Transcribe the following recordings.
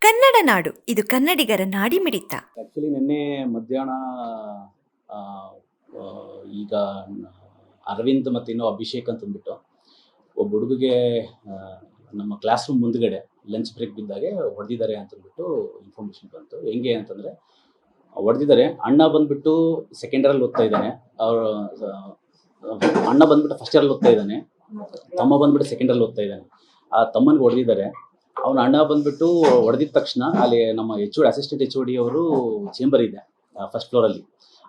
ಕನ್ನಡ ನಾಡು ಇದು ಕನ್ನಡಿಗರ ನಾಡಿಮಿಡಿತ. ಆ್ಯಕ್ಚುಲಿ ನಿನ್ನೆ ಮಧ್ಯಾಹ್ನ ಆ, ಆ, ಈಗ ಅರವಿಂದ್ ಮತ್ತು ಇನ್ನೂ ಅಭಿಷೇಕ್ ಅಂತಂದ್ಬಿಟ್ಟು ಒಬ್ಬ ಹುಡುಗಿಗೆ ನಮ್ಮ ಕ್ಲಾಸ್ ರೂಮ್ ಮುಂದ್ಗಡೆ ಲಂಚ್ ಬ್ರೇಕ್ ಬಿದ್ದಾಗೆ ಹೊಡೆದಿದ್ದಾರೆ ಅಂತಂದ್ಬಿಟ್ಟು ಇನ್ಫಾರ್ಮೇಷನ್ ಬಂತು. ಹೆಂಗೆ ಅಂತಂದರೆ ಹೊಡೆದಿದ್ದಾರೆ. ಅಣ್ಣ ಬಂದ್ಬಿಟ್ಟು ಸೆಕೆಂಡ್ ಇಯರಲ್ಲಿ ಓದ್ತಾ ಇದ್ದಾನೆ. ಅವರು ಅಣ್ಣ ಬಂದ್ಬಿಟ್ಟು ಫಸ್ಟ್ ಇಯರಲ್ಲಿ ಓದ್ತಾ ಇದ್ದಾನೆ, ತಮ್ಮ ಬಂದ್ಬಿಟ್ಟು ಸೆಕೆಂಡ್ ಇಯರಲ್ಲಿ ಓದ್ತಾ ಇದ್ದಾನೆ. ಆ ತಮ್ಮನಿಗೆ ಹೊಡೆದಿದ್ದಾರೆ. ಅವನ ಅಣ್ಣ ಬಂದ್ಬಿಟ್ಟು ಹೊಡೆದಿದ ತಕ್ಷಣ ಅಲ್ಲಿ ನಮ್ಮ ಅಸಿಸ್ಟೆಂಟ್ HOD ಅವರು ಚೇಂಬರ್ ಇದೆ ಫಸ್ಟ್ ಫ್ಲೋರಲ್ಲಿ.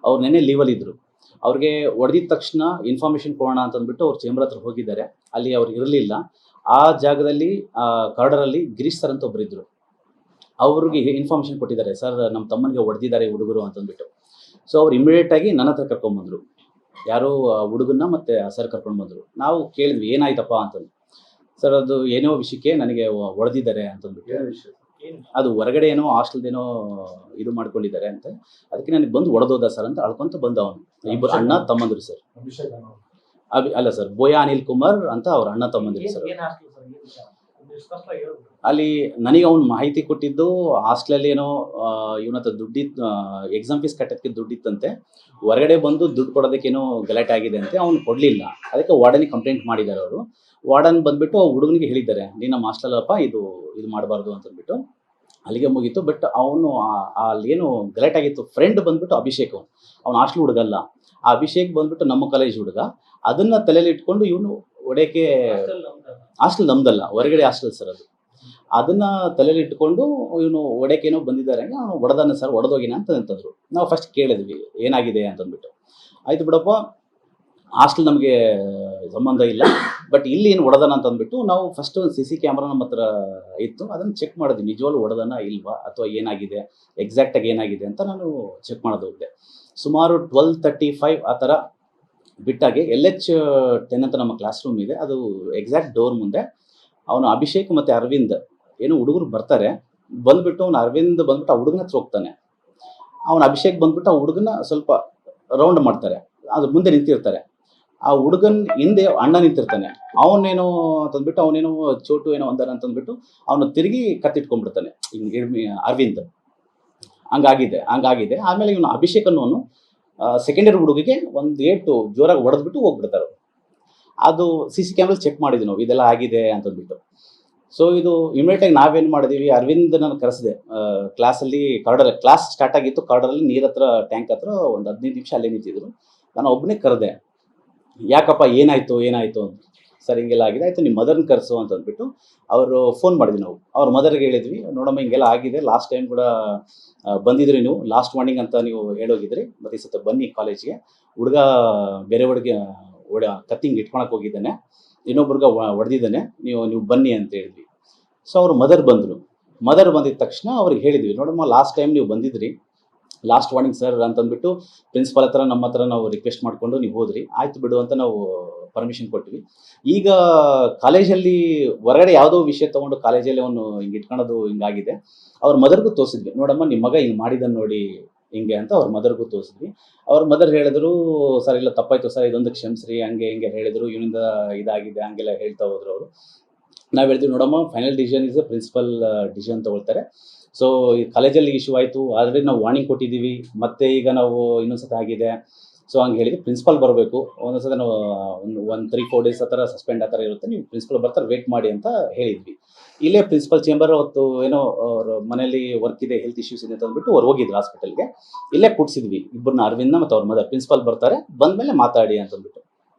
ಅವ್ರು ನೆನ್ನೆ ಲೀವಲ್ಲಿ ಇದ್ದರು. ಅವ್ರಿಗೆ ಹೊಡೆದಿದ ತಕ್ಷಣ ಇನ್ಫಾರ್ಮೇಷನ್ ಕೊಡೋಣ ಅಂತಂದ್ಬಿಟ್ಟು ಅವ್ರು ಚೇಂಬರ್ ಹತ್ರ ಹೋಗಿದ್ದಾರೆ. ಅಲ್ಲಿ ಅವ್ರು ಇರಲಿಲ್ಲ. ಆ ಜಾಗದಲ್ಲಿ ಕಾರ್ಡರಲ್ಲಿ ಗಿರೀಶ್ ಸರ್ ಅಂತ ಒಬ್ಬರು ಇದ್ದರು. ಅವ್ರಿಗೆ ಇನ್ಫಾರ್ಮೇಷನ್ ಕೊಟ್ಟಿದ್ದಾರೆ, ಸರ್ ನಮ್ಮ ತಮ್ಮನಿಗೆ ಹೊಡೆದಿದ್ದಾರೆ ಹುಡುಗರು ಅಂತಂದ್ಬಿಟ್ಟು. ಸೊ ಅವ್ರು ಇಮಿಡಿಯೇಟಾಗಿ ನನ್ನ ಹತ್ರ ಕರ್ಕೊಂಡ್ಬಂದರು. ಯಾರೋ ಹುಡುಗನ್ನ ಮತ್ತು ಸರ್ ಕರ್ಕೊಂಡು ಬಂದರು. ನಾವು ಕೇಳಿದ್ವಿ ಏನಾಯ್ತಪ್ಪ ಅಂತಂದು. ಸರ್ ಅದು ಏನೋ ವಿಷಯಕ್ಕೆ ನನಗೆ ಹೊಡೆದಿದ್ದಾರೆ ಅಂತಂದ್ಬಿಟ್ಟು. ಅದು ಹೊರಗಡೆ ಏನೋ ಹಾಸ್ಟೆಲ್ದೇನೋ ಇದು ಮಾಡ್ಕೊಂಡಿದ್ದಾರೆ ಅಂತ, ಅದಕ್ಕೆ ನನಗೆ ಬಂದು ಹೊಡೆದೋದ ಸರ್ ಅಂತ ಅಳ್ಕೊಂತ ಬಂದ ಅವನು. ಇಬ್ಬರು ಅಣ್ಣ ತಮ್ಮಂದರು ಸರ್. ಅಲ್ಲ ಸರ್, ಬೋಯಾ ಅನಿಲ್ ಕುಮಾರ್ ಅಂತ ಅವ್ರ ಅಣ್ಣ ತಮ್ಮಂದಿರು ಸರ್. ಅಲ್ಲಿ ನನಗೆ ಅವ್ನು ಮಾಹಿತಿ ಕೊಟ್ಟಿದ್ದು ಹಾಸ್ಟೆಲಲ್ಲಿ ಏನೋ ಇವನ ಹತ್ರ ದುಡ್ಡಿತ್ತು, ಎಕ್ಸಾಮ್ ಫೀಸ್ ಕಟ್ಟೋಕ್ಕೆ ದುಡ್ಡಿತ್ತಂತೆ. ಹೊರಗಡೆ ಬಂದು ದುಡ್ಡು ಕೊಡೋದಕ್ಕೇನೋ ಗಲಾಟೆ ಆಗಿದೆ ಅಂತೆ, ಅವ್ನು ಕೊಡಲಿಲ್ಲ. ಅದಕ್ಕೆ ವಾರ್ಡನಿಗೆ ಕಂಪ್ಲೇಂಟ್ ಮಾಡಿದ್ದಾರೆ ಅವರು. ವಾರ್ಡನ್ ಬಂದುಬಿಟ್ಟು ಹುಡುಗನಿಗೆ ಹೇಳಿದ್ದಾರೆ, ನೀನು ನಮ್ಮ ಹಾಸ್ಟೆಲಪ್ಪ ಇದು ಮಾಡಬಾರ್ದು ಅಂತಂದ್ಬಿಟ್ಟು. ಅಲ್ಲಿಗೆ ಮುಗೀತು. ಬಟ್ ಅವನು ಅಲ್ಲೇನು ಗಲಾಟೆ ಆಗಿತ್ತು. ಫ್ರೆಂಡ್ ಬಂದ್ಬಿಟ್ಟು ಅಭಿಷೇಕ್, ಅವ್ನು ಹಾಸ್ಟೆಲ್ ಹುಡುಗಲ್ಲ. ಆ ಅಭಿಷೇಕ್ ಬಂದ್ಬಿಟ್ಟು ನಮ್ಮ ಕಾಲೇಜ್ ಹುಡುಗ. ಅದನ್ನು ತಲೆಯಲ್ಲಿ ಇಟ್ಕೊಂಡು ಇವನು ಹೊಡೆಯೋಕ್ಕೆ, ಹಾಸ್ಟೆಲ್ ನಮ್ದಲ್ಲ, ಹೊರಗಡೆ ಹಾಸ್ಟೆಲ್ ಸರ್ ಅದು. ಅದನ್ನು ತಲೆಯಲ್ಲಿ ಇಟ್ಕೊಂಡು ಇವನು ಹೊಡೆಯೋಕ್ಕೇನೋ ಬಂದಿದ್ದಾರೆ. ಅವನು ಹೊಡೆದಾನೆ ಸರ್, ಹೊಡೆದೋಗಿನ ಅಂತಂದ್ರು. ನಾವು ಫಸ್ಟ್ ಕೇಳಿದ್ವಿ ಏನಾಗಿದೆ ಅಂತಂದ್ಬಿಟ್ಟು. ಆಯಿತು ಬಿಡಪ್ಪ, ಹಾಸ್ಟೆಲ್ ನಮಗೆ ಸಂಬಂಧ ಇಲ್ಲ, ಬಟ್ ಇಲ್ಲಿ ಏನು ಹೊಡೆದಾನ ಅಂತಂದ್ಬಿಟ್ಟು ನಾವು ಫಸ್ಟ್ ಒಂದು CC ಕ್ಯಾಮ್ರಾ ನಮ್ಮ ಹತ್ರ ಇತ್ತು, ಅದನ್ನು ಚೆಕ್ ಮಾಡಿದ್ವಿ. ನಿಜವಾಗ್ಲೂ ಹೊಡೆದಾನ ಇಲ್ವಾ ಅಥವಾ ಏನಾಗಿದೆ, ಎಕ್ಸಾಕ್ಟಾಗಿ ಏನಾಗಿದೆ ಅಂತ ನಾನು ಚೆಕ್ ಮಾಡೋದು ಹೋಗಿದೆ. ಸುಮಾರು 12:35 ಆ ಥರ ಬಿಟ್ಟಾಗೆ LH10 ಅಂತ ನಮ್ಮ ಕ್ಲಾಸ್ ರೂಮ್ ಇದೆ, ಅದು ಎಕ್ಸಾಕ್ಟ್ ಡೋರ್ ಮುಂದೆ ಅವನು ಅಭಿಷೇಕ್ ಮತ್ತು ಅರವಿಂದ್ ಏನು ಹುಡುಗರು ಬರ್ತಾರೆ. ಬಂದುಬಿಟ್ಟು ಅವನು ಅರವಿಂದ್ ಬಂದ್ಬಿಟ್ಟು ಆ ಹುಡುಗನ ಹತ್ರ ಹೋಗ್ತಾನೆ. ಅವನು ಅಭಿಷೇಕ್ ಬಂದ್ಬಿಟ್ಟು ಆ ಹುಡುಗನ ಸ್ವಲ್ಪ ರೌಂಡ್ ಮಾಡ್ತಾರೆ, ಅದ್ರ ಮುಂದೆ ನಿಂತಿರ್ತಾರೆ. ಆ ಹುಡುಗನ ಹಿಂದೆ ಅಣ್ಣ ನಿಂತಿರ್ತಾನೆ. ಅವನೇನೋ ಅಂತಂದ್ಬಿಟ್ಟು ಅವನೇನೋ ಚೋಟು ಏನೋ ಅಂದಾರ ಅಂತಂದ್ಬಿಟ್ಟು ಅವನು ತಿರುಗಿ ಕತ್ತಿಟ್ಕೊಂಡ್ಬಿಡ್ತಾನೆ ಅರವಿಂದ್. ಹಂಗಾಗಿದೆ. ಆಮೇಲೆ ಇವನು ಅಭಿಷೇಕ್ ಅನ್ನೋನು ಸೆಕೆಂಡ್ ಇಯರ್ ಹುಡುಗಿಗೆ ಒಂದು ಏಟು ಜೋರಾಗಿ ಹೊಡೆದ್ಬಿಟ್ಟು ಹೋಗ್ಬಿಡ್ತಾರೆ. ಅದು CC ಕ್ಯಾಮ್ರಲ್ಲಿ ಚೆಕ್ ಮಾಡಿದ್ವಿ ನಾವು, ಇದೆಲ್ಲ ಆಗಿದೆ ಅಂತಂದ್ಬಿಟ್ಟು. ಸೊ ಇದು ಇಮಿಡಿಯೇಟಾಗಿ ನಾವೇನು ಮಾಡಿದ್ವಿ, ಅರವಿಂದ್ ನಾನು ಕರೆಸಿದೆ. ಕ್ಲಾಸಲ್ಲಿ ಕ್ಲಾಸ್ ಸ್ಟಾರ್ಟ್ ಆಗಿತ್ತು. ಕಾರ್ಡರಲ್ಲಿ ನೀರು ಹತ್ರ, ಟ್ಯಾಂಕ್ ಹತ್ರ ಒಂದು 15 ನಿಮಿಷ ಅಲ್ಲೇ ನಿಂತಿದ್ರು. ನಾನು ಒಬ್ಬನೇ ಕರೆದೆ, ಯಾಕಪ್ಪ ಏನಾಯಿತು ಅಂತ. ಸರ್ ಹಿಂಗೆಲ್ಲ ಆಗಿದೆ. ಆಯಿತು ನಿಮ್ಮ ಮದರ್ನ ಕರೆಸು ಅಂತಂದ್ಬಿಟ್ಟು ಅವರು ಫೋನ್ ಮಾಡಿದ್ವಿ ನಾವು. ಅವ್ರ ಮದರ್ಗೆ ಹೇಳಿದ್ವಿ, ನೋಡಮ್ಮ ಹಿಂಗೆಲ್ಲ ಆಗಿದೆ, ಲಾಸ್ಟ್ ಟೈಮ್ ಕೂಡ ಬಂದಿದ್ರಿ ನೀವು, ಲಾಸ್ಟ್ ಮಾರ್ನಿಂಗ್ ಅಂತ ನೀವು ಹೇಳೋಗಿದ್ರಿ, ಮತ್ತು ಈ ಸತ ಬನ್ನಿ ಕಾಲೇಜ್ಗೆ. ಹುಡುಗ ಬೇರೆ ಹುಡುಗಿ ಕತ್ತಿಂಗ್ ಇಟ್ಕೊಳಕ್ಕೆ ಹೋಗಿದ್ದಾನೆ, ಇನ್ನೊಬ್ರಿಗೆ ಹೊಡೆದಿದ್ದಾನೆ, ನೀವು ಬನ್ನಿ ಅಂತ ಹೇಳಿದ್ವಿ. ಸೊ ಅವರು ಮದರ್ ಬಂದಿದ ತಕ್ಷಣ ಅವ್ರಿಗೆ ಹೇಳಿದ್ವಿ, ನೋಡಮ್ಮ ಲಾಸ್ಟ್ ಟೈಮ್ ನೀವು ಬಂದಿದ್ರಿ, ಲಾಸ್ಟ್ ವಾರ್ನಿಂಗ್ ಸರ್ ಅಂತಂದ್ಬಿಟ್ಟು ಪ್ರಿನ್ಸಿಪಾಲ್ ಹತ್ರ ನಮ್ಮ ಹತ್ರ ನಾವು ರಿಕ್ವೆಸ್ಟ್ ಮಾಡಿಕೊಂಡು ನೀವು ಹೋದ್ರಿ, ಆಯ್ತು ಬಿಡು ಅಂತ ನಾವು ಪರ್ಮಿಷನ್ ಕೊಟ್ವಿ. ಈಗ ಕಾಲೇಜಲ್ಲಿ ಹೊರಗಡೆ ಯಾವುದೋ ವಿಷಯ ತೊಗೊಂಡು ಕಾಲೇಜಲ್ಲಿ ಅವನು ಹಿಂಗೆ ಇಟ್ಕೊಳ್ಳೋದು ಹಿಂಗಾಗಿದೆ. ಅವ್ರ ಮದರ್ಗೂ ತೋರಿಸಿದ್ವಿ, ನೋಡಮ್ಮ ನಿಮ್ಮ ಮಗ ಹಿಂಗೆ ಮಾಡಿದ್ದನ್ನು ನೋಡಿ ಹಿಂಗೆ ಅಂತ ಅವ್ರ ಮದರ್ಗೂ ತೋರಿಸಿದ್ವಿ. ಅವ್ರ ಮದರ್ ಹೇಳಿದ್ರು, ಸರ್ ಇಲ್ಲ ತಪ್ಪಾಯ್ತು ಸರ್, ಇದೊಂದು ಕ್ಷಮಿಸ್ರಿ, ಹಂಗೆ ಹೇಳಿದ್ರು, ಇವನಿಂದ ಇದಾಗಿದೆ ಹಂಗೆಲ್ಲ ಹೇಳ್ತಾ ಹೋದ್ರು ಅವರು. ನಾವು ಹೇಳಿದ್ವಿ, ನೋಡಮ್ಮ final decision is principal decision ತೊಗೊಳ್ತಾರೆ. ಸೊ ಈ ಕಾಲೇಜಲ್ಲಿ ಇಶ್ಯೂ ಆಯಿತು, ಆಲ್ರೆಡಿ ನಾವು ವಾರ್ನಿಂಗ್ ಕೊಟ್ಟಿದ್ದೀವಿ, ಮತ್ತೆ ಈಗ ನಾವು ಇನ್ನೊಂದ್ಸತಿ ಆಗಿದೆ. ಸೊ ಹಂಗೆ ಹೇಳಿದ್ವಿ, ಪ್ರಿನ್ಸಿಪಾಲ್ ಬರಬೇಕು, ಒಂದೊಂದ್ಸತಿ ನಾವು ಒಂದು 3-4 ಡೇಸ್ ಆ ಥರ ಸಸ್ಪೆಂಡ್ ಆ ಥರ ಇರುತ್ತೆ, ನೀವು ಪ್ರಿನ್ಸಿಪಲ್ ಬರ್ತಾರೆ ವೇಟ್ ಮಾಡಿ ಅಂತ ಹೇಳಿದ್ವಿ. ಇಲ್ಲೇ ಪ್ರಿನ್ಸಿಪಲ್ ಚೇಂಬರ್ ಅವತ್ತು ಏನೋ ಅವ್ರ ಮನೇಲಿ ವರ್ಕ್ ಇದೆ, ಹೆಲ್ತ್ ಇಶ್ಯೂಸ್ ಇದೆ ಅಂತ ಅಂದ್ಬಿಟ್ಟು ಅವ್ರು ಹೋಗಿದ್ರು ಹಾಸ್ಪಿಟಲ್ಗೆ. ಇಲ್ಲೇ ಕೂಡಿಸಿದ್ವಿ ಇಬ್ಬರನ್ನ, ಅರವಿಂದ್ನ ಮತ್ತು ಅವ್ರ ಮದರ್. ಪ್ರಿನ್ಸಿಪಾಲ್ ಬರ್ತಾರೆ, ಬಂದಮೇಲೆ ಮಾತಾಡಿ ಅಂತಂದ್ಬಿಟ್ಟು.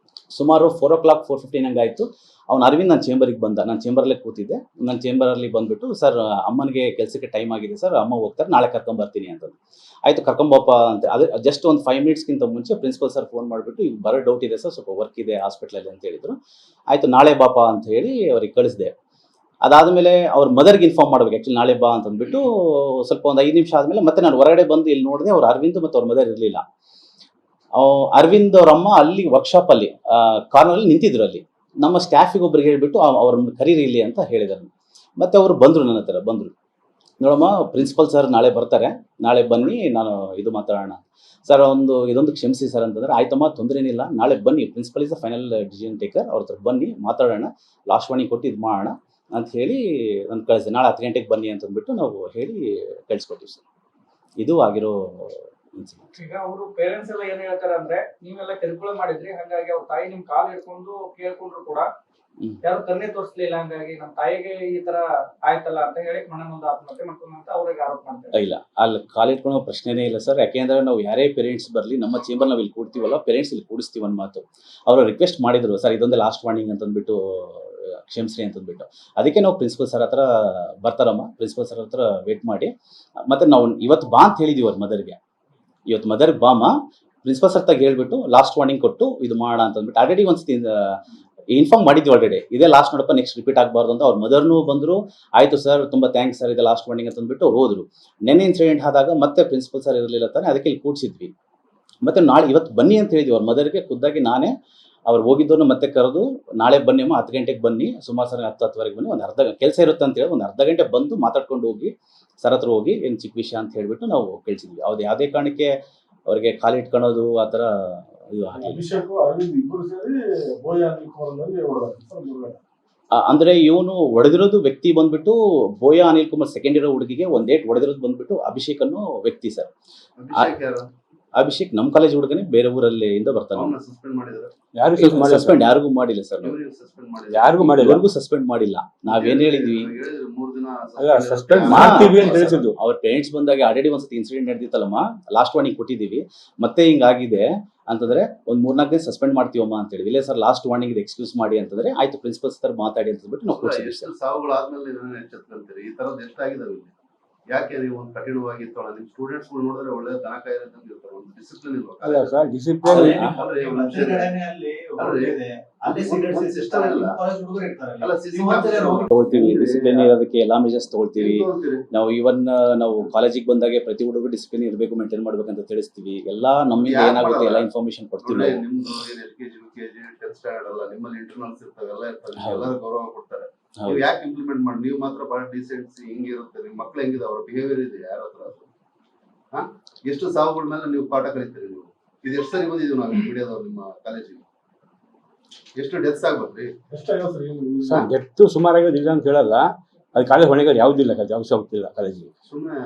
ಸುಮಾರು 4 o'clock 4:15 ಹಂಗೆ ಆಯಿತು. ಅವ್ನು ಅರವಿಂದ್ ನನ್ನ ಚೇಂಬರಿಗೆ ಬಂದ. ನಾನು ಚೇಂಬರಲ್ಲೇ ಕೂತಿದ್ದೆ. ನನ್ನ ಚೇಂಬರಲ್ಲಿ ಬಂದುಬಿಟ್ಟು, ಸರ್ ಅಮ್ಮನಿಗೆ ಕೆಲಸಕ್ಕೆ ಟೈಮ್ ಆಗಿದೆ ಸರ್, ಅಮ್ಮ ಹೋಗ್ತಾರೆ, ನಾಳೆ ಕರ್ಕೊಂಬರ್ತೀನಿ ಅಂತಂದು. ಆಯಿತು ಕರ್ಕೊಂಬಪ್ಪ ಅಂತ. ಅದು ಜಸ್ಟ್ ಒಂದು 5 ಮಿನಿಟ್ಸ್ಗಿಂತ ಮುಂಚೆ ಪ್ರಿನ್ಸಿಪಲ್ ಸರ್ ಫೋನ್ ಮಾಡಿಬಿಟ್ಟು, ಈಗ ಬರೋ ಡೌಟ್ ಇದೆ ಸರ್, ಸ್ವಲ್ಪ ವರ್ಕ್ ಇದೆ ಹಾಸ್ಪಿಟ್ಲಲ್ಲಿ ಅಂತ ಹೇಳಿದರು. ಆಯಿತು ನಾಳೆ ಬಾಪ ಅಂತ ಹೇಳಿ ಅವ್ರಿಗೆ ಕಳಿಸಿದೆ. ಅದಾದಮೇಲೆ ಅವ್ರ ಮದರ್ಗೆ ಇನ್ಫಾರ್ಮ್ ಮಾಡಬೇಕು, ಆ್ಯಕ್ಚುಲಿ ನಾಳೆ ಬಾ ಅಂತಂದ್ಬಿಟ್ಟು. ಸ್ವಲ್ಪ ಒಂದು 5 ನಿಮಿಷ ಆದಮೇಲೆ ಮತ್ತೆ ನಾನು ಹೊರಗಡೆ ಬಂದು ಇಲ್ಲಿ ನೋಡಿದೆ, ಅವ್ರು ಅರವಿಂದ್ ಮತ್ತು ಅವ್ರ ಮದರ್ ಇರಲಿಲ್ಲ. ಅರವಿಂದ್ ಅವರಮ್ಮ ಅಲ್ಲಿ ವರ್ಕ್ಶಾಪಲ್ಲಿ ಕಾರ್ನರಲ್ಲಿ ನಿಂತಿದ್ರು. ಅಲ್ಲಿ ನಮ್ಮ ಸ್ಟಾಫಿಗೆ ಒಬ್ರಿಗೆ ಹೇಳಿಬಿಟ್ಟು ಅವ್ರನ್ನ ಕರೀರಿ ಇಲ್ಲಿ ಅಂತ ಹೇಳಿದರು. ಮತ್ತು ಅವರು ಬಂದರು, ನನ್ನ ಹತ್ರ ಬಂದರು, ನೋಡಮ್ಮ ಪ್ರಿನ್ಸಿಪಲ್ ಸರ್ ನಾಳೆ ಬರ್ತಾರೆ, ನಾಳೆ ಬನ್ನಿ, ನಾನು ಇದು ಮಾತಾಡೋಣ ಸರ್, ಇದೊಂದು ಕ್ಷಮಿಸಿ ಸರ್ ಅಂತಂದರೆ. ಆಯ್ತಮ್ಮ ತೊಂದರೆ ಏನಿಲ್ಲ, ನಾಳೆ ಬನ್ನಿ, principal is the final decision taker, ಅವ್ರ ಹತ್ರ ಬನ್ನಿ ಮಾತಾಡೋಣ, ಲಾಸ್ಟ್ ವಾರ್ನಿಂಗ್ ಕೊಟ್ಟು ಇದು ಮಾಡೋಣ ಅಂತ ಹೇಳಿ ಒಂದು ಕಳಿಸಿದೆ. ನಾಳೆ 10 ಗಂಟೆಗೆ ಬನ್ನಿ ಅಂತಂದ್ಬಿಟ್ಟು ನಾವು ಹೇಳಿ ಕಳಿಸ್ಕೊಟ್ಟಿವಿ ಸರ್. ಇದು ಆಗಿರೋ ಇನ್ಸಿಡೆಂಟ್. ಈಗ ಅವರು ಪೇರೆಂಟ್ಸ್ ಎಲ್ಲ ಏನ್ ಹೇಳ್ತಾರೆ ಅಂದ್ರೆ ನೀವೆಲ್ಲ ಕಿರುಕುಳ ಮಾಡಿದ್ರಿ, ಹಾಗಾಗಿ ಅವ್ರ ತಾಯಿ ನಿಮ್ ಕಾಲ್ ಹಿಡ್ಕೊಂಡು ಕೇಳ್ಕೊಂಡ್ರು ಕೂಡ ಯಾರು ಕನ್ನೆ ತೋರಿಸ್ಲಿಲ್ಲ, ಹಂಗಾಗಿ ನಮ್ಮ ತಾಯಿಗೆ ಈ ತರ ಆಯ್ತಲ್ಲ ಅಂತ ಹೇಳಿ ಮನನೊಂದು ಆತ್ಮಹತ್ಯೆ ಮಾಡ್ಕೊಂಡಂತ ಅವ್ರಿಗೆ ಆರೋಪ ಮಾಡ್ತಾರೆ. ಇಲ್ಲ, ಅಲ್ಲಿ ಕಾಲ್ ಇಟ್ಕೊಳ್ಳೋ ಪ್ರಶ್ನೆನೇ ಇಲ್ಲ ಸರ್. ಯಾಕೆಂದ್ರೆ ನಾವು ಯಾರೇ ಪೇರೆಂಟ್ಸ್ ಬರಲಿ ನಮ್ಮ ಚೇಂಬರ್ ನಾವು ಇಲ್ಲಿ ಕೂಡ್ತೀವಲ್ಲ, ಪೇರೆಂಟ್ಸ್ ಇಲ್ಲಿ ಕೂಡಿಸ್ತೀವಿ ಒಂದು ಮಾತು. ಅವರು ರಿಕ್ವೆಸ್ಟ್ ಮಾಡಿದ್ರು, ಸರ್ ಇದೊಂದೇ ಲಾಸ್ಟ್ ವಾರ್ನಿಂಗ್ ಅಂತಂದ್ಬಿಟ್ಟು ಕ್ಷಮಿಸ್ರಿ ಅಂತಂದ್ಬಿಟ್ಟು. ಅದಕ್ಕೆ ನಾವು ಪ್ರಿನ್ಸಿಪಲ್ ಸರ್ ಹತ್ರ ಬರ್ತಾರಮ್ಮ, ಪ್ರಿನ್ಸಿಪಲ್ ಸರ್ ಹತ್ರ ವೇಟ್ ಮಾಡಿ ಮತ್ತೆ ನಾವು ಇವತ್ತು ಬಾ ಅಂತ ಹೇಳಿದೀವಿ ಅವ್ರ ಮದರ್ಗೆ. ಇವತ್ತು ಮದರ್ಗೆ ಬಾಮ ಪ್ರಿನ್ಸಿಪಲ್ ಸರ್ ತಾಗ ಹೇಳ್ಬಿಟ್ಟು ಲಾಸ್ಟ್ ವಾರ್ನಿಂಗ್ ಕೊಟ್ಟು ಇದು ಮಾಡೋಣ ಅಂತಂದ್ಬಿಟ್ಟು ಆಲ್ರೆಡಿ ಒಂದ್ಸತಿ ಇನ್ಫಾರ್ಮ್ ಮಾಡಿದ್ವಿ ಆಲ್ರೆಡಿ. ಇದೇ ಲಾಸ್ಟ್ ನೋಡಪ್ಪ, ನೆಕ್ಸ್ಟ್ ರಿಪೀಟ್ ಆಗಬಾರ್ದು ಅಂತ. ಅವ್ರ ಮದರ್ನೂ ಬಂದರು, ಆಯಿತು ಸರ್ ತುಂಬ ಥ್ಯಾಂಕ್ಸ್ ಸರ್ ಇದೆ ಲಾಸ್ಟ್ ವಾರ್ನಿಂಗ್ ಅಂತಂದ್ಬಿಟ್ಟು ಅವ್ರು ಹೋದರು. ನೆನ್ನೆ ಇನ್ಸಿಡೆಂಟ್ ಆದಾಗ ಮತ್ತೆ ಪ್ರಿನ್ಸಿಪಲ್ ಸರ್ ಇರಲಿಲ್ಲ ತಾನೆ, ಅದಕ್ಕೆ ಇಲ್ಲಿ ಕೂಡಿಸಿದ್ವಿ. ಮತ್ತು ನಾಳೆ ಇವತ್ತು ಬನ್ನಿ ಅಂತ ಹೇಳಿದ್ವಿ ಅವ್ರ ಮದರ್ಗೆ ಖುದ್ದಾಗಿ ನಾನೇ. ಅವ್ರು ಹೋಗಿದ್ದನ್ನು ಮತ್ತೆ ಕರೆದು ನಾಳೆ ಬನ್ನಿ ಅಮ್ಮ 10 ಗಂಟೆಗೆ ಬನ್ನಿ, ಸುಮಾರು ಸರ್ 10-10ವರೆಗೆ ಬನ್ನಿ, ಒಂದು ಅರ್ಧ ಕೆಲಸ ಇರುತ್ತೆ ಅಂತೇಳಿ ಒಂದು ಅರ್ಧ ಗಂಟೆ ಬಂದು ಮಾತಾಡ್ಕೊಂಡು ಹೋಗಿ ಸರ್ ಹತ್ರ ಹೋಗಿ ಏನು ಚಿಕ್ಕ ವಿಷಯ ಅಂತ ಹೇಳಿಬಿಟ್ಟು ನಾವು ಕಳಿಸಿದ್ವಿ. ಯಾವುದೇ ಕಾರಣಕ್ಕೆ ಅವ್ರಿಗೆ ಕಾಲು ಇಟ್ಕೊಳ್ಳೋದು ಆ ಥರ ಇದು ಅಂದರೆ ಇವನು ಹೊಡೆದಿರೋದು ವ್ಯಕ್ತಿ ಬಂದ್ಬಿಟ್ಟು ಬೋಯ ಅನಿಲ್ ಕುಮಾರ್, ಸೆಕೆಂಡ್ ಇರೋ ಹುಡುಗಿಗೆ ಒಂದೇಟ್ ಹೊಡೆದಿರೋದು ಬಂದ್ಬಿಟ್ಟು ಅಭಿಷೇಕ್ ಅನ್ನೋ ವ್ಯಕ್ತಿ ಸರ್. ಅಭಿಷೇಕ್ ನಮ್ಮ ಕಾಲೇಜ್ ಹುಡುಗನೇ, ಬೇರೆ ಊರಲ್ಲಿ ಇಂದ ಬರ್ತಾನೆ. ಸಸ್ಪೆಂಡ್ ಯಾರಿಗೂ ಮಾಡಿಲ್ಲ ಸರ್, ಯಾರಿಗೂ ಸಸ್ಪೆಂಡ್ ಮಾಡಿಲ್ಲ. ನಾವೇನ್ ಹೇಳಿದ್ವಿ, ಅವ್ರ ಪೇರೆಂಟ್ಸ್ ಬಂದಾಗ ಆಲ್ರೆಡಿ ಒಂದ್ಸತಿ ಇನ್ಸಿಡೆಂಟ್ ನಡೆದಿತ್ತಲ್ಲಮ್ಮ, ಲಾಸ್ಟ್ ವಾರ್ನಿಂಗ್ ಕೊಟ್ಟಿದ್ದೀವಿ. ಮತ್ತೆ ಹಿಂಗಾಗಿದೆ ಅಂತಂದ್ರೆ ಒಂದು 3-4 ದಿನ ಸಸ್ಪೆಂಡ್ ಮಾಡ್ತೀವಮ್ಮ ಅಂತ ಹೇಳಿ. ಇಲ್ಲ ಸರ್ ಲಾಸ್ಟ್ ವಾರ್ನಿಂಗ್ ಎಕ್ಸ್ಕ್ಯೂಸ್ ಮಾಡಿ ಅಂತಂದ್ರೆ ಆಯ್ತು ಪ್ರಿನ್ಸಿಪಲ್ ಸರ್ ಮಾತಾಡಿ ಅಂತ ಹೇಳ್ಬಿಟ್ಟು ನಾವು ಕೊಡ್ಸಿದ್ವಿ ಸರ್. ಯಾಕೆ ನೀವು ಒಂದು ಕಠಿಣವಾಗಿ ನಿಮ್ ಸ್ಟೂಡೆಂಟ್ಸ್ ನೋಡಿದ್ರೆ ಒಳ್ಳೆ ದನ ಕಾಯಿರುತ್ತೆ ಅಂತ ಹೇಳ್ತಾರೆ. ಒಂದು ಡಿಸಿಪ್ಲಿನ್ ಇಲ್ವಾ? ಅಲ್ಲ ಸರ್, ಡಿಸಿಪ್ಲಿನ್ ತಗೊಳ್ತೀವಿ, ಡಿಸಿಪ್ಲಿನ್ ಇರೋದಕ್ಕೆ ಎಲ್ಲಾ ಮೆಜರ್ಸ್ ತಗೊಳ್ತೀವಿ ನಾವು. ಇವನ್ ನಾವು ಕಾಲೇಜಿಗೆ ಬಂದಾಗೆ ಪ್ರತಿ ಹುಡುಗರು ಡಿಸಿಪ್ಲಿನ್ ಇರಬೇಕು, ಮೇಂಟೈನ್ ಮಾಡ್ಬೇಕಂತ ತಿಳಿಸ್ತೀವಿ. ಎಲ್ಲಾ ನಮ್ಮಿಂದ ಏನಾಗುತ್ತೆ ಎಲ್ಲ ಇನ್ಫಾರ್ಮೇಶನ್ ಕೊಡ್ತೀವಿ. ನಿಮ್ದು LKG, UKG, 10th ಸ್ಟ್ಯಾಂಡರ್ಡ್ ಅಲ್ಲ, ನಿಮ್ಮಲ್ಲಿ ಇಂಟರ್ನಲ್ಸ್ ಇರ್ತವೆ, ಎಲ್ಲ ಇರ್ತವೆ, ಎಲ್ಲರೂ ಗೌರವ ಕೊಡ್ತಾರೆ. ನೀವು ಯಾಕೆ ಇಂಪ್ಲಿಮೆಂಟ್ ಮಾಡಿ? ನೀವು ಮಾತ್ರ ಬಹಳ ಡಿಸೆನ್ಸಿ ಹಿಂಗಿರುತ್ತೆ, ನಿಮ್ಮ ಮಕ್ಳು ಹೆಂಗಿದೆ, ಅವ್ರ ಬಿಹೇವಿಯರ್ ಇದೆ ಯಾರ ಹತ್ರ? ಎಷ್ಟು ಸಾವುಗಳ ಮೇಲೆ ನೀವು ಪಾಠ ಕಲಿತೀರಿ ನೀವು? ಇದು ಎಷ್ಟು ಸರಿ ಬಂದಿದ್ದೀವಿ ನಾವು ಮೀಡಿಯಾದವ್ರು ನಿಮ್ಮ ಕಾಲೇಜಿಗೆ? ಎಷ್ಟು ಡೆತ್ಸ್ ಆಗ್ಬೇಕ್ರಿ? ಸರ್ ಡೆತ್ ಸುಮಾರಾಗಿ ಇಲ್ಲ ಅಂತ ಹೇಳಲ್ಲ, ಅದು ಕಾಲೇಜ್ ಹೊಣೆಗಾರ ಯಾವುದಿಲ್ಲ, ಯಾವ ಹೋಗ್ತಿಲ್ಲ ಕಾಲೇಜಿಗೆ ಸುಮ್ಮನೆ.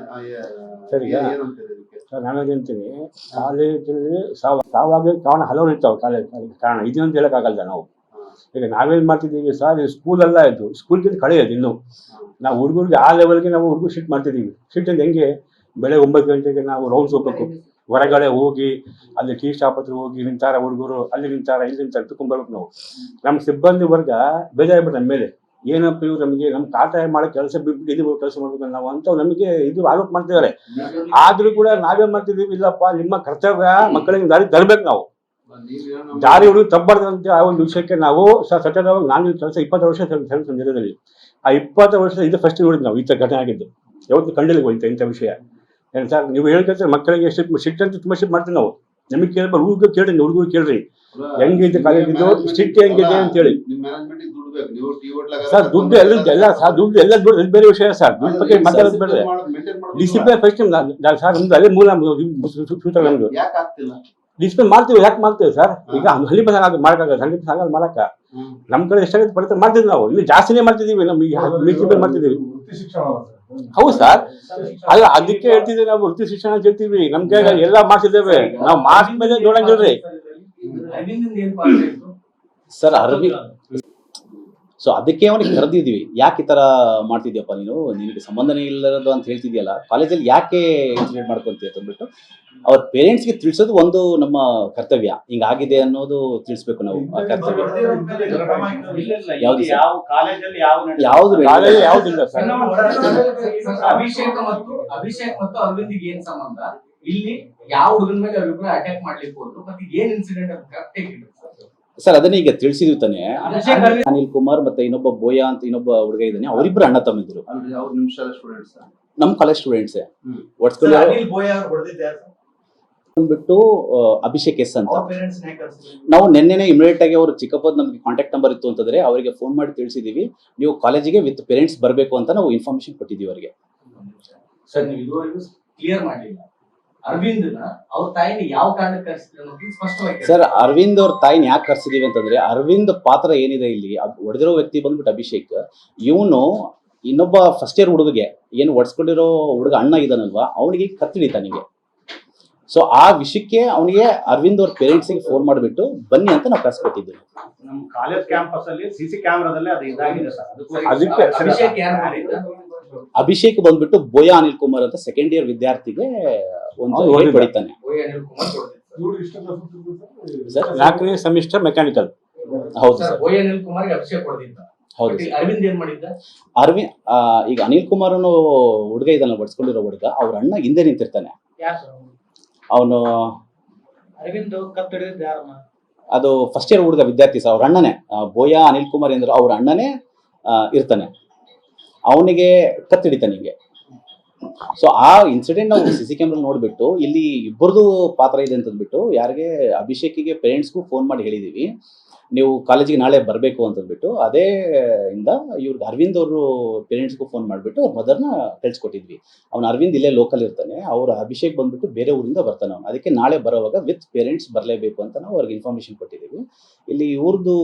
ಸರಿ ಏನಂತೀರಿ ಇದಕ್ಕೆ? ಸರ್ ನಾವೇನಂತೀನಿ, ಕಾಲೇಜಲ್ಲಿ ಸಾವಾಗ ಕಾರಣ ಹಲವು ಇರ್ತಾವೆ. ಕಾಲೇಜ್ ಕಾರಣ ಇದು ಅಂತ ಹೇಳೋಕ್ಕಾಗಲ್ಲ ನಾವು. ಈಗ ನಾವೇನ್ ಮಾಡ್ತಿದ್ದೀವಿ ಸರ್, ಸ್ಕೂಲೆಲ್ಲ ಇದು ಸ್ಕೂಲ್ಗಿಂತ ಕಳೆಯೋದು ಇನ್ನು. ನಾವು ಹುಡುಗರಿಗೆ ಆ ಲೆವೆಲ್ಗೆ ನಾವು ಹುಡುಗರು ಶಿಫ್ಟ್ ಮಾಡ್ತಿದ್ದೀವಿ. ಶಿಫ್ಟ್ ಅಂತ ಹೆಂಗೆ, ಬೆಳಗ್ಗೆ 9 ಗಂಟೆಗೆ ನಾವು ರೌಂಡ್ಸ್ ಹೋಗ್ಬೇಕು, ಹೊರಗಡೆ ಹೋಗಿ ಅಲ್ಲಿ ಟೀ ಸ್ಟಾಪ್ ಹತ್ರ ಹೋಗಿ ನಿಂತಾರ ಹುಡುಗರು, ಅಲ್ಲಿ ನಿಂತಾರ ಇಲ್ಲಿ ನಿಂತಾರ ತಗೊಂಡ್ಬರ್ಬೇಕು ನಾವು. ನಮ್ಮ ಸಿಬ್ಬಂದಿ ವರ್ಗ ಬೇಜಾರಾಗ್ಬಿಟ್ಟು ನಮ್ಮ ಮೇಲೆ, ಏನಪ್ಪ ಇವ್ರು ನಮಗೆ ನಮ್ಮ ಕಾಟ ಮಾಡೋ ಕೆಲಸ ಬಿಟ್ಬಿಟ್ಟು ಇದು ಕೆಲಸ ಮಾಡ್ಬೇಕು ನಾವು ಅಂತ ನಮಗೆ ಇದು ಆರೋಪ ಮಾಡ್ತಿದ್ದಾರೆ. ಆದ್ರೂ ಕೂಡ ನಾವೇನ್ ಮಾಡ್ತಿದ್ದೀವಿ, ಇಲ್ಲಪ್ಪ ನಿಮ್ಮ ಕರ್ತವ್ಯ ಮಕ್ಕಳಿಗೆ ದಾರಿ ತರಬೇಕು ನಾವು. ದಾರಿ ಹುಡುಗಿ ತಪ್ಪಬಾರ್ದಂತೆ ಆ ಒಂದು ವಿಷಯಕ್ಕೆ ನಾವು ಸತತವಾಗಿ ನಾನು ಕೆಲಸ 20 ವರ್ಷ ಸಂದರ್ಭದಲ್ಲಿ ಆ 20 ವರ್ಷ ಇದು ಫಸ್ಟ್ ನೋಡಿದ್ ನಾವು. ಇಂಥ ಘಟನೆ ಆಗಿದ್ದು ಯಾವತ್ತು ಕಂಡಿಲ್ಲ ಇಂಥ ವಿಷಯ. ಏನು ಸರ್ ನೀವು ಹೇಳ್ಕೊಳ್ತಾರೆ ಮಕ್ಕಳಿಗೆ ಸ್ಟ್ರಿಕ್ಟ್ ಅಂತ ತುಂಬ ಸ್ಟ್ರಿಕ್ಟ್ ಮಾಡ್ತೀವಿ ನಾವು. ನಮಗೆ ಕೇಳ್ಬಾರ್ದು, ಹುಡುಗರು ಕೇಳ್ರಿ, ಹುಡುಗರು ಕೇಳ್ರಿ ಹೆಂಗಿದೆ ಕಾಲೇಜ್ ಇದು ಸ್ಟ್ರಿಕ್ಟ್ ಹೆಂಗಿದೆ ಅಂತ ಹೇಳಿ. ಸರ್ ದುಡ್ಡು ಎಲ್ಲ ಸರ್, ದುಡ್ಡು ಎಲ್ಲ ಬೇರೆ ವಿಷಯ ಸರ್. ದುಡ್ಡು ಬಗ್ಗೆ ಮಾತಾಡೋದು ಬೇಡ. ಡಿಸಿಪ್ಲಿನ್ ಫಸ್ಟ್ ಸರ್, ನಮ್ದು ಅದೇ ಮೂಲ ಸೂತ್ರ. ನಮ್ದು ಡಿಸಿಪ್ಲಿನ್ ಮಾಡ್ತೀವಿ. ಯಾಕೆ ಮಾಡ್ತೀವಿ ಸರ್? ಈಗ 100% ಮಾಡಕ್ಕಾಗಲ್ಲ, 100% ಮಾಡಕ್ಕ ನಮ್ ಕಡೆ ಎಷ್ಟಾಗುತ್ತೆ ಬರುತ್ತೆ ಮಾಡ್ತಿದ್ವಿ ನಾವು. ಇಲ್ಲಿ ಜಾಸ್ತಿನೇ ಮಾಡ್ತಿದೀವಿ, ನಮ್ಗೆ ಮಾಡ್ತಿದೀವಿ. ಹೌದು ಸರ್, ಅಲ್ಲ ಅದಕ್ಕೆ ಹೇಳ್ತಿದ್ದೀವಿ ನಾವು ವೃತ್ತಿ ಶಿಕ್ಷಣ ಅಂತ ಹೇಳ್ತೀವಿ. ನಮ್ ಕೈ ಎಲ್ಲ ಮಾಡ್ತಿದ್ದೇವೆ ನಾವು. ಮಾರ್ಕ್ಸ್ ಮೇಲೆ ನೋಡಂಗಿಲ್ರಿ ಸರ್. ಸೊ ಅದಕ್ಕೆ ಅವನಿಗೆ ಕರೆದಿದ್ದೀವಿ. ಯಾಕೆ ಈ ತರ ಮಾಡ್ತಿದ್ಯಪ್ಪ ನೀನು, ನಿನಗೆ ಸಂಬಂಧನೇ ಇಲ್ಲದು ಅಂತ ಹೇಳ್ತಿದ್ಯಲ್ಲ, ಕಾಲೇಜಲ್ಲಿ ಯಾಕೆ ಇನ್ಸಿಡೆಂಟ್ ಮಾಡ್ಕೊಂತೀಯ ಅಂದ್ಬಿಟ್ಟು ಅವ್ರ ಪೇರೆಂಟ್ಸ್ಗೆ ತಿಳಿಸೋದು ಒಂದು ನಮ್ಮ ಕರ್ತವ್ಯ. ಹಿಂಗಾಗಿದೆ ಅನ್ನೋದು ತಿಳಿಸ್ಬೇಕು ನಾವು. ಆ ಕರ್ತವ್ಯ ಯಾವ್ದು ಯಾವ್ದಿಲ್ಲ ಸರ್. ಅಭಿಷೇಕ್ ಮತ್ತು ಅರವಿಂದ್ಗೆ ಏನ್ ಸಂಬಂಧ? ಇಲ್ಲಿ ಯಾವ ಹುಡುಗನ ಮೇಲೆ ಅವರಿಬ್ಬರು ಅಟ್ಯಾಕ್ ಮಾಡ್ಲಿಕ್ಕೆ ಹೋದ್ರು, ಮತ್ತೆ ಏನ್ ಇನ್ಸಿಡೆಂಟ್ ಅಂತ ಕರೆಕ್ಟ್ ಸರ್ ಅದನ್ನ ಈಗ ತಿಳಿಸಿದ್ವಿ ತಾನೆ. ಅನಿಲ್ ಕುಮಾರ್ ಮತ್ತೆ ಇನ್ನೊಬ್ಬ ಬೋಯ ಅಂತ ಇನ್ನೊಬ್ಬ ಹುಡುಗ ಇದ್ದಾನೆ, ಅವರಿಬ್ರು ಅಣ್ಣ ತಮ್ಮಿದ್ರು. ನಮ್ಮ ಕಾಲೇಜ್ ಸ್ಟೂಡೆಂಟ್ಸೇ. ಬಂದ್ಬಿಟ್ಟು ಅಭಿಷೇಕ್ ಎಸ್ ಅಂತ. ನಾವು ನೆನ್ನೆನೆ ಇಮಿಡಿಯೇಟ್ ಆಗಿ ಅವರು ಚಿಕ್ಕಪ್ಪದ್ ನಮ್ಗೆ ಕಾಂಟ್ಯಾಕ್ಟ್ ನಂಬರ್ ಇತ್ತು ಅಂತಂದ್ರೆ ಅವರಿಗೆ ಫೋನ್ ಮಾಡಿ ತಿಳಿಸಿದೀವಿ, ನೀವು ಕಾಲೇಜಿಗೆ ವಿತ್ ಪೇರೆಂಟ್ಸ್ ಬರಬೇಕು ಅಂತ ನಾವು ಇನ್ಫಾರ್ಮೇಶನ್ ಕೊಟ್ಟಿದ್ದೀವಿ ಅವರಿಗೆ. ಸರ್ ನೀವು ಇದುವರೆಗೂ ಕ್ಲಿಯರ್ ಮಾಡಲಿಲ್ಲ ಅರವಿಂದ್ನ ಅವ್ರ ತಾಯಿನ ಯಾವ ಕಾರಣಕ್ಕೆ ಕರೆಸಿದ್ರು ಅನ್ನೋದು ಸ್ಪಷ್ಟವಾಗಿ ಸರ್, ಅರವಿಂದ್ ಅವ್ರ ತಾಯಿನ ಯಾಕೆ ಕರ್ಸಿದೀವಿ ಅಂತಂದ್ರೆ, ಅರವಿಂದ್ ಪಾತ್ರ ಏನಿದೆ ಇಲ್ಲಿ, ಹೊಡೆದಿರೋ ವ್ಯಕ್ತಿ ಬಂದ್ಬಿಟ್ಟು ಅಭಿಷೇಕ್. ಇವನು ಇನ್ನೊಬ್ಬ ಫಸ್ಟ್ ಇಯರ್ ಹುಡುಗಗೆ ಏನು ಹೊಡ್ಸ್ಕೊಂಡಿರೋ ಹುಡುಗ ಅಣ್ಣ ಇದಾನಲ್ವಾ, ಅವನಿಗೆ ಕತ್ತಿಡಿತಾನಿಗೆ. ಸೊ ಆ ವಿಷಯಕ್ಕೆ ಅವನಿಗೆ ಅರವಿಂದ್ ಅವ್ರ ಪೇರೆಂಟ್ಸಿಗೆ ಫೋನ್ ಮಾಡಿಬಿಟ್ಟು ಬನ್ನಿ ಅಂತ ನಾವು ಕಳ್ಸಿಕೊಟ್ಟಿದ್ವಿ. ನಮ್ಮ ಕಾಲೇಜ್ ಕ್ಯಾಂಪಸ್ ಅಲ್ಲಿ ಸಿಸಿ ಕ್ಯಾಮೆರಾದಲ್ಲಿ ಅದು ಇದಾಗಿದೆ ಸರ್. ಅದಕ್ಕೆ ಅಭಿಷೇಕ್ ಯಾರು ಮಾಡಿದ್ದ? ಅಭಿಷೇಕ್ ಬಂದ್ಬಿಟ್ಟು ಬೋಯಾ ಅನಿಲ್ ಕುಮಾರ್ ಅಂತ ಸೆಕೆಂಡ್ ಇಯರ್ ವಿದ್ಯಾರ್ಥಿಗೆ ಒಂದು ಏಟ್ ಹೊಡಿತಾನೆ. ಓಯ್ ಅನಿಲ್ ಕುಮಾರ್ ಕೊಡ್ತಿದ್ರು. ಸರ್ 4ನೇ ಸೆಮಿಸ್ಟರ್ ಮೆಕ್ಯಾನಿಕಲ್. ಹೌದು ಸರ್, ಓಯ್ ಅನಿಲ್ ಕುಮಾರ್ಗೆ ಅಭಿಷೇಕ್ ಹೊಡೆದಿದ್ದ. ಹೌದು ಮತ್ತೆ ಸರ್. ಅರವಿಂದ್ ಏನ್ ಮಾಡಿದ್ದ? ಅರವಿಂದ್ ಈಗ ಅನಿಲ್ ಕುಮಾರ್ ಅನ್ನೋ ಹುಡುಗ ಇದನ್ನ ಬಡ್ಸ್ಕೊಂಡಿರೋ ಹುಡುಗ, ಅವ್ರ ಅಣ್ಣ ಹಿಂದೆ ನಿಂತಿರ್ತಾನೆ. ಯಾರು ಸರ್ ಅವನು ಅರವಿಂದ್ ಕತ್ತಿಡಿದ್ ಯಾರನ್ನ? ಅದು ಫಸ್ಟ್ ಇಯರ್ ಹುಡುಗ ವಿದ್ಯಾರ್ಥಿ ಸರ್, ಅವ್ರ ಅಣ್ಣನೇ. ಬೋಯಾ ಅನಿಲ್ ಕುಮಾರ್ ಎಂದ್ರು ಅವ್ರ ಅಣ್ಣನೇ ಇರ್ತಾನೆ. ಅವನಿಗೆ ಕತ್ತಿಡಿತಾನೆ ಹಿಂಗೆ. ಸೊ ಆ ಇನ್ಸಿಡೆಂಟ್ ನಾವು ಸಿ ಸಿ ಕ್ಯಾಮ್ರಾ ನೋಡ್ಬಿಟ್ಟು ಇಲ್ಲಿ ಇಬ್ಬರದು ಪಾತ್ರ ಇದೆ ಅಂತಂದ್ಬಿಟ್ಟು ಯಾರಿಗೆ ಅಭಿಷೇಕಿಗೆ ಪೇರೆಂಟ್ಸ್ಗೂ ಫೋನ್ ಮಾಡಿ ಹೇಳಿದೀವಿ, ನೀವು ಕಾಲೇಜಿಗೆ ನಾಳೆ ಬರಬೇಕು ಅಂತಂದ್ಬಿಟ್ಟು. ಅದೇ ಇಂದ ಇವ್ರಿಗೆ ಅರವಿಂದ್ ಅವರು ಪೇರೆಂಟ್ಸ್ಗೂ ಫೋನ್ ಮಾಡಿಬಿಟ್ಟು ಅವ್ರ ಮದರ್ನ ಕಳ್ಸಿಕೊಟ್ಟಿದ್ವಿ. ಅವ್ನು ಅರವಿಂದ್ ಇಲ್ಲೇ ಲೋಕಲ್ ಇರ್ತಾನೆ, ಅವ್ರ ಅಭಿಷೇಕ್ ಬಂದ್ಬಿಟ್ಟು ಬೇರೆ ಊರಿಂದ ಬರ್ತಾನೆ ಅವನು. ಅದಕ್ಕೆ ನಾಳೆ ಬರೋವಾಗ ವಿತ್ ಪೇರೆಂಟ್ಸ್ ಬರಲೇಬೇಕು ಅಂತ ನಾವು ಅವ್ರಿಗೆ ಇನ್ಫಾರ್ಮೇಶನ್ ಕೊಟ್ಟಿದ್ದೀವಿ. ಇಲ್ಲಿ ಇವ್ರದ್ದು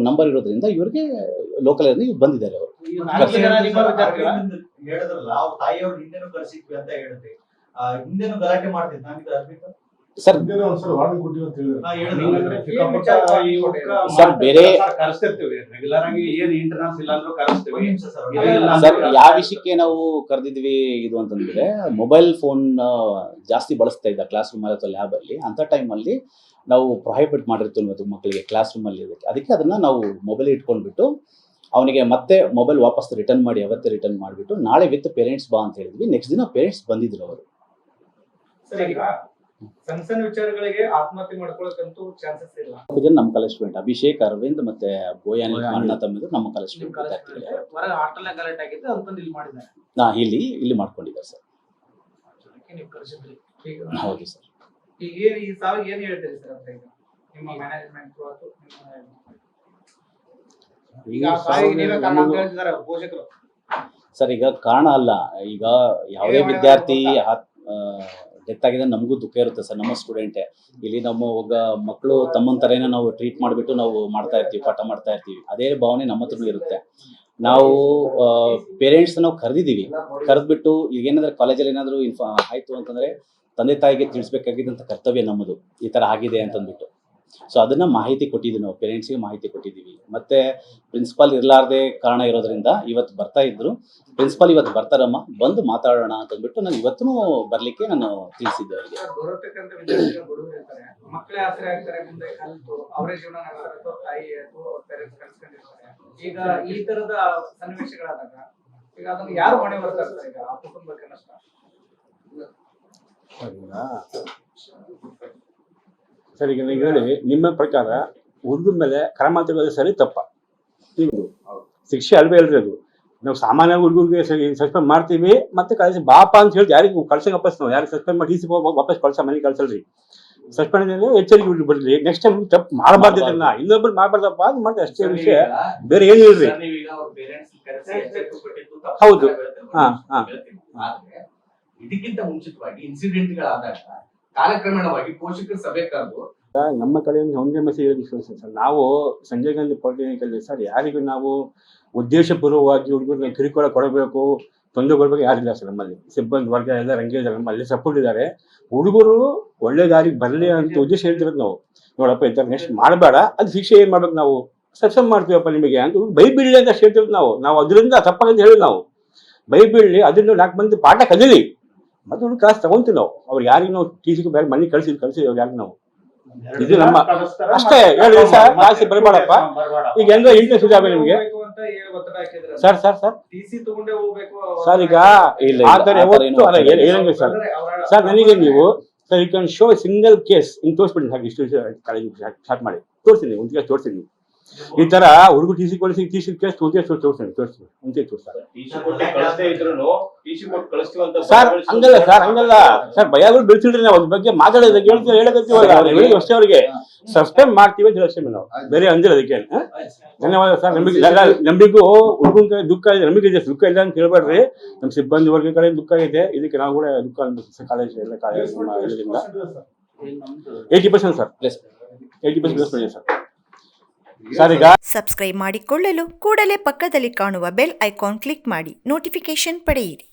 ನಂಬರ್ ಇರೋದ್ರಿಂದ ಇವ್ರಿಗೆ ಲೋಕಲ್ ಇವ್ರು ಬಂದಿದ್ದಾರೆ ಅವರು. ಹೇಳಿದ್ರಲ್ಲ ಅವ್ರ ತಾಯಿಯವ್ರು ಹಿಂದೆನೂ ಕರ್ಸಿದ್ವಿ ಅಂತ ಹೇಳಿದ್ರಿ. ಹಿಂದೆನೂ ಗಲಾಟೆ ಮಾಡ್ತಿದ್ ನಾವಿದ ಸರ್ ಸರ್ ಬೇರೆ ಕರೆಸ್ತಿರ್ತೀವಿ ರೆಗ್ಯುಲರ್ ಆಗಿ, ಏನ್ ಇಂಟರ್ನಲ್ಸ್ ಇಲ್ಲ ಅಂದ್ರೂ ಕರೆಸ್ತೀವಿ. ಸರ್ ಯಾವ ವಿಷಯಕ್ಕೆ ನಾವು ಕರೆದಿದ್ವಿ ಇದು ಅಂತಂದ್ರೆ, ಮೊಬೈಲ್ ಫೋನ್ ಜಾಸ್ತಿ ಬಳಸ್ತಾ ಇದ್ದ ಕ್ಲಾಸ್ ರೂಮ್ ಅಥವಾ ಲ್ಯಾಬ್ ಅಲ್ಲಿ. ಅಂತ ಟೈಮಲ್ಲಿ ನಾವು ಪ್ರೊಹಿಬಿಟ್ ಮಾಡಿರ್ತೀವಿ ಮತ್ತು ಮಕ್ಕಳಿಗೆ ಕ್ಲಾಸ್ ರೂಮ್ ಅಲ್ಲಿ ಅದಕ್ಕೆ ಅದನ್ನ ನಾವು ಮೊಬೈಲ್ ಇಟ್ಕೊಂಡ್ಬಿಟ್ಟು ಅವನಿಗೆ ಮತ್ತೆ ಮೊಬೈಲ್ ವಾಪಸ್ ರಿಟರ್ನ್ ಮಾಡಿ, ಅವತ್ತೇ ರಿಟರ್ನ್ ಮಾಡಿಬಿಟ್ಟು ನಾಳೆ ವಿತ್ ಪೇರೆಂಟ್ಸ್ ಬಾ ಅಂತ ಹೇಳಿದ್ವಿ. ನೆಕ್ಸ್ಟ್ ದಿನ ಪೇರೆಂಟ್ಸ್ ಬಂದಿದ್ರು ಅವರು. ಸರ್ ಈಗ ಸಣ್ಣ ಸಣ್ಣ ವಿಚಾರಗಳಿಗೆ ಆತ್ಮಹತ್ಯೆ ಮಾಡ್ಕೊಳ್ಳೋಕಂತೂ ಚಾನ್ಸಸ್ ಇಲ್ಲ. ಜನ ನಮ್ಮ ಕಾಲೇಜ್ ಸ್ಟೂಡೆಂಟ್, ಅಭಿಷೇಕ್, ಅರವಿಂದ್ ಮತ್ತೆ ಬೋಯಾ ಅಣ್ಣ ತಮ್ಮಿದ್ರು ನಮ್ಮ ಕಾಲೇಜ್ ಸ್ಟೂಡೆಂಟ್. ಹೊರ ಹಾಸ್ಟೆಲ್ ಗಲಾಟೆ ಆಗಿದ್ದು ಅಂತಂದು ಇಲ್ಲಿ ಮಾಡಿದ್ದಾರೆ. ಇಲ್ಲಿ ಮಾಡ್ಕೊಂಡಿದ್ದಾರೆ ಸರ್. ನೀವು ಕರೆಸಿದ್ರಿ ಈಗ. ಹೌದು ಸರ್. ಈಗ ಈ ಸಾವಿಗೆ ಏನ್ ಹೇಳ್ತೀರಿ ಸರ್ ಅಂತ ಈಗ ನಿಮ್ಮ ಮ್ಯಾನೇಜ್ಮೆಂಟ್ ಅಥವಾ ಈಗ ಸಾವಿಗೆ ನೀವೇ ಕಾರಣ ಅಂತ ಹೇಳ್ತಿದ್ದಾರೆ ಪೋಷಕರು. ಸರ್ ಈಗ ಕಾರಣ ಅಲ್ಲ, ಈಗ ಯಾವುದೇ ವಿದ್ಯಾರ್ಥಿ ಡೆತ್ ಆಗಿದೆ ನಮಗೂ ದುಃಖ ಇರುತ್ತೆ ಸರ್. ನಮ್ಮ ಸ್ಟೂಡೆಂಟೇ ಇಲ್ಲಿ ನಮ್ಮ ಒಬ್ಬ ಮಕ್ಕಳು ತಮ್ಮನ ಥರನೇ ನಾವು ಟ್ರೀಟ್ ಮಾಡಿಬಿಟ್ಟು ನಾವು ಮಾಡ್ತಾ ಇರ್ತೀವಿ, ಪಾಠ ಮಾಡ್ತಾ ಇರ್ತೀವಿ. ಅದೇ ಭಾವನೆ ನಮ್ಮ ಹತ್ರನೂ ಇರುತ್ತೆ. ನಾವು ಪೇರೆಂಟ್ಸ್ ನಾವು ಕರೆದಿದ್ದೀವಿ, ಕರೆದ್ಬಿಟ್ಟು ಈಗೇನಾದ್ರೆ ಕಾಲೇಜಲ್ಲಿ ಏನಾದರೂ ಆಯಿತು ಅಂತಂದರೆ ತಂದೆ ತಾಯಿಗೆ ತಿಳಿಸ್ಬೇಕಾಗಿದ್ದಂಥ ಕರ್ತವ್ಯ ನಮ್ಮದು, ಈ ಥರ ಆಗಿದೆ ಅಂತಂದ್ಬಿಟ್ಟು. ಸೊ ಅದನ್ನು ಮಾಹಿತಿ ಕೊಟ್ಟಿದ್ದೀವಿ, ನಾವು ಪೇರೆಂಟ್ಸಿಗೆ ಮಾಹಿತಿ ಕೊಟ್ಟಿದ್ದೀವಿ. ಮತ್ತು ಪ್ರಿನ್ಸಿಪಾಲ್ ಇರಲಾರ್ದೆ ಕಾರಣ ಇರೋದ್ರಿಂದ ಇವತ್ತು ಬರ್ತಾ ಇದ್ರು. ಪ್ರಿನ್ಸಿಪಾಲ್ ಇವತ್ತು ಬರ್ತಾರಮ್ಮ, ಬಂದು ಮಾತಾಡೋಣ ಅಂತಂದ್ಬಿಟ್ಟು ನಾನು ಇವತ್ತೂ ಬರಲಿಕ್ಕೆ ನಾನು ತಿಳಿಸಿದ್ದೆ ಅವರಿಗೆ. ಬರತಕ್ಕಂಥ ವಿದ್ಯಾರ್ಥಿಗಳು ಹುಡುಗರು ಇರ್ತಾರೆ, ಮಕ್ಕಳೇ ಆಸರೆ ಆಗ್ತಾರೆ, ಮುಂದೆ ಕಲಿತು ಅವರೇ ಜೀವನ ನಡೆಸ್ತಾರೆ ಅಥವಾ ತಾಯಿ ಅಥವಾ ಅವ್ರ ಪೇರೆಂಟ್ಸ್ ಕಲ್ಸ್ಕೊಂಡಿರ್ತಾರೆ. ಈಗ ಈ ತರದ ಸನ್ನಿವೇಶಗಳಾದಾಗ ಈಗ ಅದನ್ನು ಯಾರು ಹೊಣೆ ಬರ್ತಾರೆ ಈಗ ಆ ಕುಟುಂಬಕ್ಕೆ ನಷ್ಟ? ಸರ್ ಈಗ ನೀವು ಹೇಳಿ, ನಿಮ್ಮ ಪ್ರಕಾರ ಹುಡುಗನ ಮೇಲೆ ಕ್ರಮ ತಗೊಳ್ಳೋದು ಸರಿ ತಪ್ಪ? ಶಿಕ್ಷೆ ಅಲ್ವೇ ಅಲ್ರಿ ಅದು. ನಾವು ಸಾಮಾನ್ಯ ಹುಡುಗರಿಗೆ ಸಸ್ಪೆಂಡ್ ಮಾಡ್ತೀವಿ, ಮತ್ತೆ ಕಳಿಸಿ ಬಾಪ ಅಂತ ಹೇಳಿ ಯಾರಿಗೆ ಕಳ್ಸಂಗೆ ವಾಪಸ್ ನಾವು ಯಾರಿಗೆ ಸಸ್ಪೆಂಡ್ ಮಾಡಿ ಸಿ ವಾಪಸ್ ಕಳ್ಸ ಮನೆಗೆ ಕಳ್ಸಲ್ರಿ. ಸಸ್ಪೆಂಡ್ ಎಚ್ಚರಿಕೆ ಬಿಡ್ರಿ. ನೆಕ್ಸ್ಟ್ ಟೈಮ್ ತಪ್ಪು ಮಾಡಬಾರ್ದಿಲ್ಲ, ಇನ್ನೊಬ್ರು ಮಾಡಬಾರ್ದಪ್ಪ ಅದು ಮಾಡಿ ಅಷ್ಟೇ ವಿಷಯ, ಬೇರೆ ಏನು ಇಲ್ರಿ. ಹೌದು. ಇದಕ್ಕಿಂತ ಮುಂಚಿತವಾಗಿ ಇನ್ಸಿಡೆಂಟ್ಗಳಾದಾಗ ಕಾಲಕ್ರಮೇಣವಾಗಿ ಪೋಷಕರ ಸಭೆ ಕರೆದು ನಮ್ಮ ಕಡೆಯಿಂದ ಒಂದೇ ಮೆಸೇಜ್ ಹೇಳಿ ಸರ್, ನಾವು ಸಂಜಯ್ ಗಾಂಧಿ ಪಾಲಿಟೆಕ್ನಿಕಲ್ ಸರ್ ಯಾರಿಗೂ ನಾವು ಉದ್ದೇಶಪೂರ್ವವಾಗಿ ಹುಡುಗರನ್ನ ಕಿರುಕುಳ ಕೊಡಬೇಕು, ತೊಂದರೆ ಕೊಡಬೇಕು ಯಾರಿಲ್ಲ ಸರ್. ನಮ್ಮಲ್ಲಿ ಸಿಬ್ಬಂದಿ ವರ್ಗ ಎಲ್ಲ ರಂಗೇ ಇದ್ದಾರೆ, ನಮ್ಮಲ್ಲಿ ಸಪೋರ್ಟ್ ಇದ್ದಾರೆ. ಹುಡುಗರು ಒಳ್ಳೆ ದಾರಿಗೆ ಬರಲಿ ಅಂತ ಉದ್ದೇಶ ಹೇಳ್ತಿರೋದು ನಾವು. ನೋಡಪ್ಪ ಈ ಥರ ನೆಕ್ಸ್ಟ್ ಮಾಡಬೇಡ, ಅದು ಶಿಕ್ಷೆ ಏನು ಮಾಡ್ಬೇಕು, ನಾವು ಸಬ್ಸಮ್ ಮಾಡ್ತೀವಪ್ಪ ನಿಮಗೆ ಅಂತ ಬೈಬಿಡ್ಲಿ ಅಂತ ಹೇಳ್ತಿರೋದು ನಾವು. ಅದರಿಂದ ತಪ್ಪಾಗಂತ ಹೇಳಿ ನಾವು ಬೈಬಿಡ್ಲಿ, ಅದರಿಂದ 4 ಮಂದಿ ಪಾಠ ಕಲೀಲಿ, ಮತ್ತೆ ಹುಡುಗ ಕ್ಲಾಸ್ ತಗೊಂತೀವಿ ನಾವು. ಅವ್ರು ಯಾರಿಗೆ ನಾವು ಟೀಚಿಗೆ ಬೇರೆ ಮನೆಗೆ ಕಳಿಸಿದ್ವಿ ಅವ್ರು ಯಾರಿಗೆ ನಾವು ಇದು ನಮ್ಮ ಅಷ್ಟೇ ಹೇಳಿ ಸರ್. ಜಾಸ್ತಿ ಬರಬೇಡಪ್ಪ. ಈಗ ಎಲ್ಲ ಇಂಟ್ರೆಸ್ಟ್ ಇದಾವೆ ನಿಮಗೆ ಸರ್. ಸರ್ ಈಗ ಆದ್ರೆ ಯಾವತ್ತು ಅಲ್ಲ ಏನಂಗೆ ಸರ್. ಸರ್ ನನಗೆ ನೀವು sir you can show single case ಹಿಂಗೆ ತೋರಿಸ್ಬಿಡಿ ಸಾಕು. ಇಷ್ಟು ಕಾಲೇಜ್ ಸ್ಟಾರ್ಟ್ ಮಾಡಿ ತೋರಿಸ್ತೀನಿ, ಒಂದು ಕೇಸ್ ತೋರಿಸ್ತೀನಿ. ಈ ತರ ಹುಡುಗ ಟಿ ಸಿ ಕೊಡಿಸಿ ಟಿ ಸಿ ಕೇಸ್ ತೋರಿಸ್ತಾರೆ ಸರ್. ಹಂಗಲ್ಲ ಸರ್, ಭಯಗಳು ಬೆಳೆಸಿಲ್ರಿ ನಾವು ಅದ್ರ ಬಗ್ಗೆ ಮಾತಾಡೋದಕ್ಕೆ ಹೇಳಕತ್ತೀವಲ್ಲ, ಹೇಳಿ ಅಷ್ಟೇ ಅವ್ರಿಗೆ ಸಬ್ಸ್ಕ್ರೈಬ್ ಮಾಡ್ತೀವಿ ಅಂತ ಹೇಳಿ ನಾವು ಬೇರೆ ಅಂದಿಲ್ಲ ಅದಕ್ಕೆ. ಧನ್ಯವಾದ ಸರ್. ನಮಗೂ ಹುಡುಗನ ದುಃಖ ಇದೆ, ನಮಗೆ ಇದೆ, ದುಃಖ ಇಲ್ಲ ಅಂತ ಹೇಳ್ಬೇಡ್ರಿ. ನಮ್ಮ ಸಿಬ್ಬಂದಿ ವರ್ಗ ಕಡೆ ದುಃಖ ಇದೆ, ಇದಕ್ಕೆ ನಾವು ಕೂಡ ದುಃಖ ಅನ್ಬೇಕು ಕಾಲೇಜ್ ಎಲ್ಲ college 80% sir, 80% plus sir. Sir ಈಗ ಸಬ್ಸ್ಕ್ರೈಬ್ ಮಾಡಿಕೊಳ್ಳಲು ಕೂಡಲೇ ಪಕ್ಕದಲ್ಲಿ ಕಾಣುವ ಬೆಲ್ ಐಕಾನ್ ಕ್ಲಿಕ್ ಮಾಡಿ ನೋಟಿಫಿಕೇಶನ್ ಪಡೆಯಿರಿ.